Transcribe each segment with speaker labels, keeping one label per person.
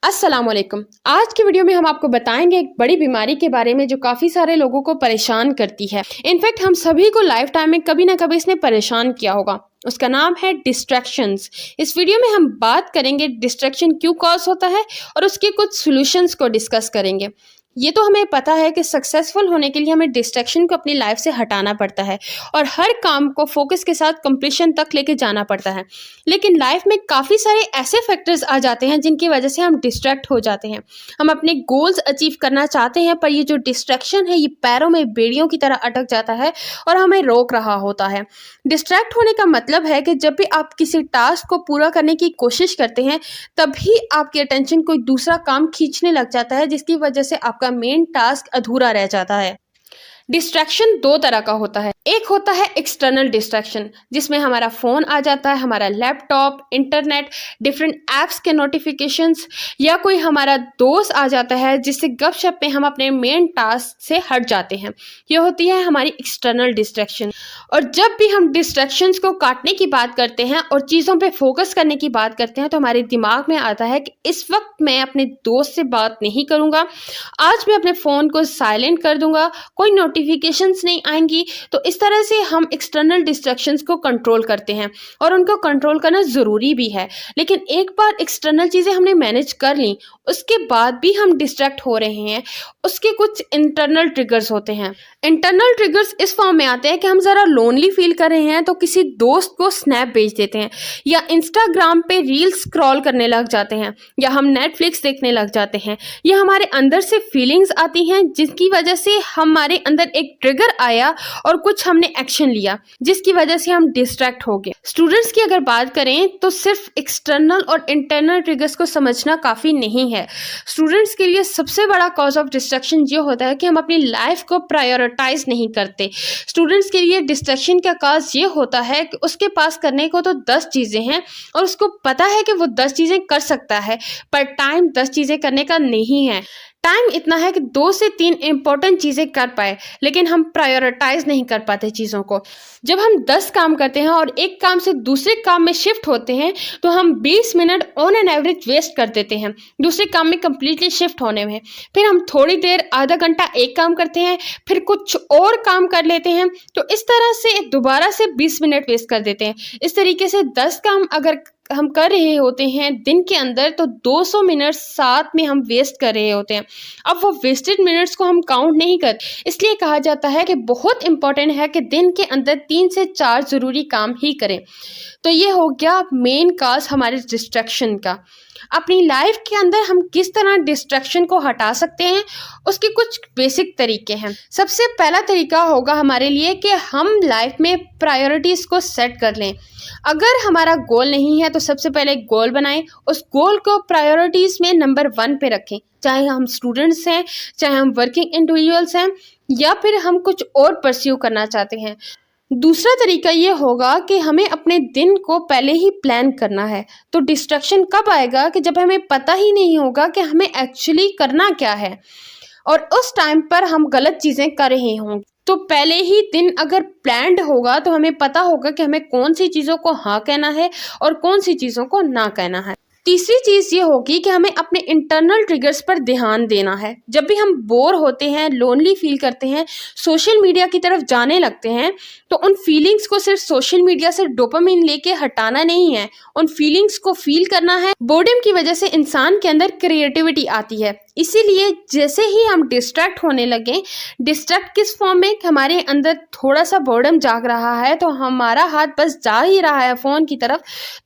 Speaker 1: अस्सलामुअलैकुम। आज की वीडियो में हम आपको बताएंगे एक बड़ी बीमारी के बारे में जो काफ़ी सारे लोगों को परेशान करती है। इनफैक्ट हम सभी को लाइफ टाइम में कभी ना कभी इसने परेशान किया होगा। उसका नाम है डिस्ट्रैक्शंस। इस वीडियो में हम बात करेंगे डिस्ट्रैक्शन क्यों कॉज होता है और उसके कुछ सॉल्यूशंस को डिस्कस करेंगे। ये तो हमें पता है कि सक्सेसफुल होने के लिए हमें डिस्ट्रैक्शन को अपनी लाइफ से हटाना पड़ता है और हर काम को फोकस के साथ कंप्लीशन तक लेके जाना पड़ता है। लेकिन लाइफ में काफ़ी सारे ऐसे फैक्टर्स आ जाते हैं जिनकी वजह से हम डिस्ट्रैक्ट हो जाते हैं। हम अपने गोल्स अचीव करना चाहते हैं पर ये जो डिस्ट्रैक्शन है ये पैरों में बेड़ियों की तरह अटक जाता है और हमें रोक रहा होता है। डिस्ट्रैक्ट होने का मतलब है कि जब भी आप किसी टास्क को पूरा करने की कोशिश करते हैं तभी आपकी अटेंशन कोई दूसरा काम खींचने लग जाता है जिसकी वजह से आपका मेन टास्क अधूरा रह जाता है। डिस्ट्रैक्शन दो तरह का होता है। एक होता है एक्सटर्नल डिस्ट्रैक्शन जिसमें हमारा फ़ोन आ जाता है, हमारा लैपटॉप, इंटरनेट, डिफरेंट ऐप्स के नोटिफिकेशंस या कोई हमारा दोस्त आ जाता है जिससे गपशप में हम अपने मेन टास्क से हट जाते हैं। ये होती है हमारी एक्सटर्नल डिस्ट्रैक्शन। और जब भी हम डिस्ट्रैक्शंस को काटने की बात करते हैं और चीज़ों पे फोकस करने की बात करते हैं तो हमारे दिमाग में आता है कि इस वक्त मैं अपने दोस्त से बात नहीं करूँगा, आज मैं अपने फ़ोन को साइलेंट कर दूँगा, कोई नोटिफिकेशंस नहीं आएंगी। तो इस तरह से हम एक्सटर्नल डिस्ट्रैक्शंस को कंट्रोल करते हैं और उनको कंट्रोल करना ज़रूरी भी है। लेकिन एक बार एक्सटर्नल चीज़ें हमने मैनेज कर ली उसके बाद भी हम डिस्ट्रैक्ट हो रहे हैं, उसके कुछ इंटरनल ट्रिगर्स होते हैं। इंटरनल ट्रिगर्स इस फॉर्म में आते हैं कि हम ज़रा लोनली फील कर रहे हैं तो किसी दोस्त को स्नैप भेज देते हैं या इंस्टाग्राम पे रील स्क्रॉल करने लग जाते हैं या हम नेटफ्लिक्स देखने लग जाते हैं। या हमारे अंदर से फीलिंग्स आती हैं जिसकी वजह से हमारे अंदर एक ट्रिगर आया और कुछ हमने एक्शन लिया जिसकी वजह से हम डिस्ट्रैक्ट हो गए। स्टूडेंट्स की अगर बात करें तो सिर्फ एक्सटर्नल और इंटरनल ट्रिगर्स को समझना काफ़ी नहीं है। स्टूडेंट्स के लिए सबसे बड़ा कॉज ऑफ डिस्ट्रैक्शन ये होता है कि हम अपनी लाइफ को प्रायोरिटाइज नहीं करते। स्टूडेंट्स के लिए डिस्ट्रैक्शन का कॉज ये होता है कि उसके पास करने को तो 10 चीज़ें हैं और उसको पता है कि वो 10 चीज़ें कर सकता है पर टाइम 10 चीज़ें करने का नहीं है। टाइम इतना है कि 2 से 3 इंपॉर्टेंट चीज़ें कर पाए लेकिन हम प्रायोरिटाइज नहीं कर पाते चीज़ों को। जब हम 10 काम करते हैं और एक काम से दूसरे काम में शिफ्ट होते हैं तो हम 20 minute on an average waste कर देते हैं दूसरे काम में कंप्लीटली शिफ्ट होने में। फिर हम थोड़ी देर आधा घंटा एक काम करते हैं फिर कुछ और काम कर लेते हैं तो इस तरह से दोबारा से 20 मिनट वेस्ट कर देते हैं। इस तरीके से 10 काम अगर हम कर रहे होते हैं दिन के अंदर तो 200 मिनट साथ में हम वेस्ट कर रहे होते हैं। अब वो वेस्टेड मिनट्स को हम काउंट नहीं कर, इसलिए कहा जाता है कि बहुत इंपॉर्टेंट है कि दिन के अंदर 3 से 4 ज़रूरी काम ही करें। तो ये हो गया मेन काज हमारे डिस्ट्रैक्शन का। अपनी लाइफ के अंदर हम किस तरह डिस्ट्रैक्शन को हटा सकते हैं उसके कुछ बेसिक तरीके हैं। सबसे पहला तरीका होगा हमारे लिए कि हम लाइफ में प्रायोरिटीज़ को सेट कर लें। अगर हमारा गोल नहीं है तो सबसे पहले एक गोल बनाएं, उस गोल को प्रायोरिटीज़ में नंबर 1 पे रखें। चाहे हम स्टूडेंट्स हैं, चाहे हम वर्किंग इंडिविजुअल्स हैं या फिर हम कुछ और परस्यू करना चाहते हैं। दूसरा तरीका ये होगा कि हमें अपने दिन को पहले ही प्लान करना है। तो डिस्ट्रैक्शन कब आएगा कि जब हमें पता ही नहीं होगा कि हमें एक्चुअली करना क्या है और उस टाइम पर हम गलत चीज़ें कर रहे होंगे। तो पहले ही दिन अगर प्लान्ड होगा तो हमें पता होगा कि हमें कौन सी चीज़ों को हाँ कहना है और कौन सी चीज़ों को ना कहना है। तीसरी चीज़ ये होगी कि हमें अपने इंटरनल ट्रिगर्स पर ध्यान देना है। जब भी हम बोर होते हैं, लोनली फील करते हैं, सोशल मीडिया की तरफ जाने लगते हैं तो उन फीलिंग्स को सिर्फ सोशल मीडिया से डोपामिन लेके हटाना नहीं है, उन फीलिंग्स को फील करना है। बोर्डम की वजह से इंसान के अंदर क्रिएटिविटी आती है। इसीलिए जैसे ही हम डिस्ट्रैक्ट होने लगे, डिस्ट्रैक्ट किस फॉर्म में, हमारे अंदर थोड़ा सा बोर्डम जाग रहा है तो हमारा हाथ बस जा ही रहा है फ़ोन की तरफ,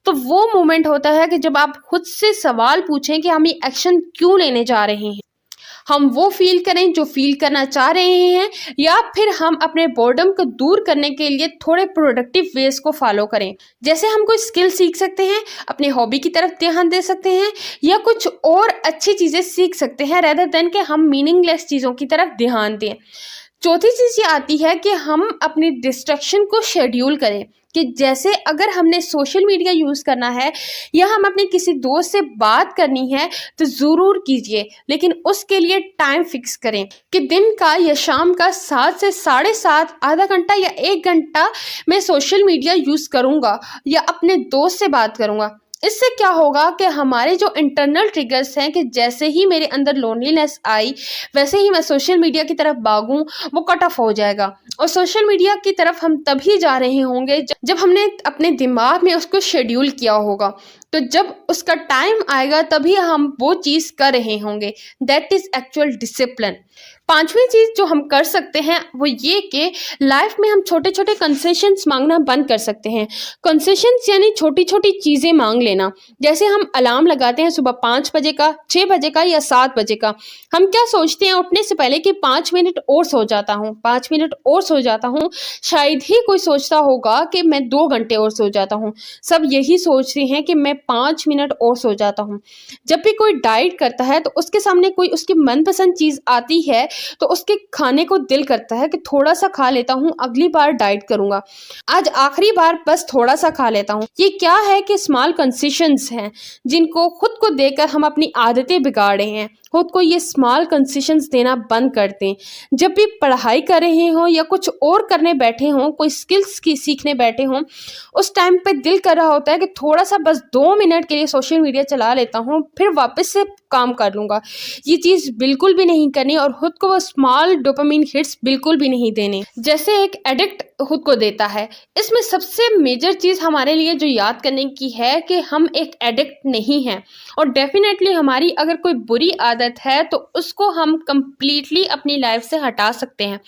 Speaker 1: तो वो मोमेंट होता है कि जब आप खुद से सवाल पूछें कि हम ये एक्शन क्यों लेने जा रहे हैं। हम वो फील करें जो फील करना चाह रहे हैं या फिर हम अपने बोर्डम को दूर करने के लिए थोड़े प्रोडक्टिव वेज को फॉलो करें। जैसे हम कोई स्किल सीख सकते हैं, अपने हॉबी की तरफ ध्यान दे सकते हैं या कुछ और अच्छी चीज़ें सीख सकते हैं रेदर देन कि हम मीनिंगलेस चीज़ों की तरफ ध्यान दें। चौथी चीज़ ये आती है कि हम अपनी डिस्ट्रैक्शन को शेड्यूल करें कि जैसे अगर हमने सोशल मीडिया यूज़ करना है या हम अपने किसी दोस्त से बात करनी है तो ज़रूर कीजिए, लेकिन उसके लिए टाइम फिक्स करें कि दिन का या शाम का 7 से 7:30 आधा घंटा या 1 घंटा मैं सोशल मीडिया यूज़ करूँगा या अपने दोस्त से बात करूँगा। इससे क्या होगा कि हमारे जो इंटरनल ट्रिगर्स हैं कि जैसे ही मेरे अंदर लोनलीनेस आई वैसे ही मैं सोशल मीडिया की तरफ भागूं, वो कट ऑफ हो जाएगा। और सोशल मीडिया की तरफ हम तभी जा रहे होंगे जब हमने अपने दिमाग में उसको शेड्यूल किया होगा। तो जब उसका टाइम आएगा तभी हम वो चीज़ कर रहे होंगे। That is actual discipline. पांचवी चीज़ जो हम कर सकते हैं वो ये कि लाइफ में हम छोटे छोटे कंसेशंस मांगना बंद कर सकते हैं। कंसेशंस यानी छोटी छोटी चीज़ें मांग लेना। जैसे हम अलार्म लगाते हैं सुबह 5 बजे का, 6 बजे का या 7 बजे का। हम क्या सोचते हैं उठने से पहले कि 5 मिनट और सो जाता हूँ, 5 मिनट और सो जाता हूँ। शायद ही कोई सोचता होगा कि मैं 2 घंटे और सो जाता हूँ। सब यही सोचते हैं कि मैं 5 मिनट और सो जाता हूँ। जब भी कोई डाइट करता है तो उसके सामने कोई उसकी मनपसंद चीज़ आती है तो उसके खाने को दिल करता है कि थोड़ा सा खा लेता हूँ, अगली बार डाइट करूंगा, आज आखिरी बार बस थोड़ा सा खा लेता हूँ। ये क्या है कि स्मॉल कंसेशंस हैं जिनको खुद को देकर हम अपनी आदतें बिगाड़ रहे हैं। खुद को ये स्मॉल कंसेशंस देना बंद कर दें। जब भी पढ़ाई कर रहे हों या कुछ और करने बैठे हों, कोई स्किल्स की सीखने बैठे हों, उस टाइम पे दिल कर रहा होता है कि थोड़ा सा बस 2 मिनट के लिए सोशल मीडिया चला लेता हूँ, फिर वापस से काम कर लूँगा। ये चीज़ बिल्कुल भी नहीं करनी और खुद को वो स्मॉल डोपामिन हिट्स बिल्कुल भी नहीं देने जैसे एक एडिक्ट खुद को देता है। इसमें सबसे मेजर चीज़ हमारे लिए जो याद करने की है कि हम एक एडिक्ट नहीं हैं। और डेफिनेटली हमारी अगर कोई बुरी आदत है तो उसको हम कंप्लीटली अपनी लाइफ से हटा सकते हैं,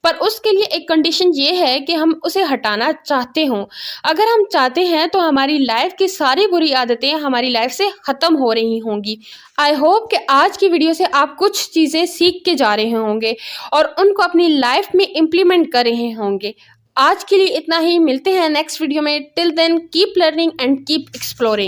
Speaker 1: पर उसके लिए एक कंडीशन ये है कि हम उसे हटाना चाहते हों। अगर हम चाहते हैं तो हमारी लाइफ की सारी बुरी आदतें हमारी लाइफ से ख़त्म हो रही होंगी। आई होप कि आज की वीडियो से आप कुछ चीज़ें सीख के जा रहे होंगे और उनको अपनी लाइफ में इम्प्लीमेंट कर रहे होंगे। आज के लिए इतना ही, मिलते हैं नेक्स्ट वीडियो में। Till then keep learning and keep exploring.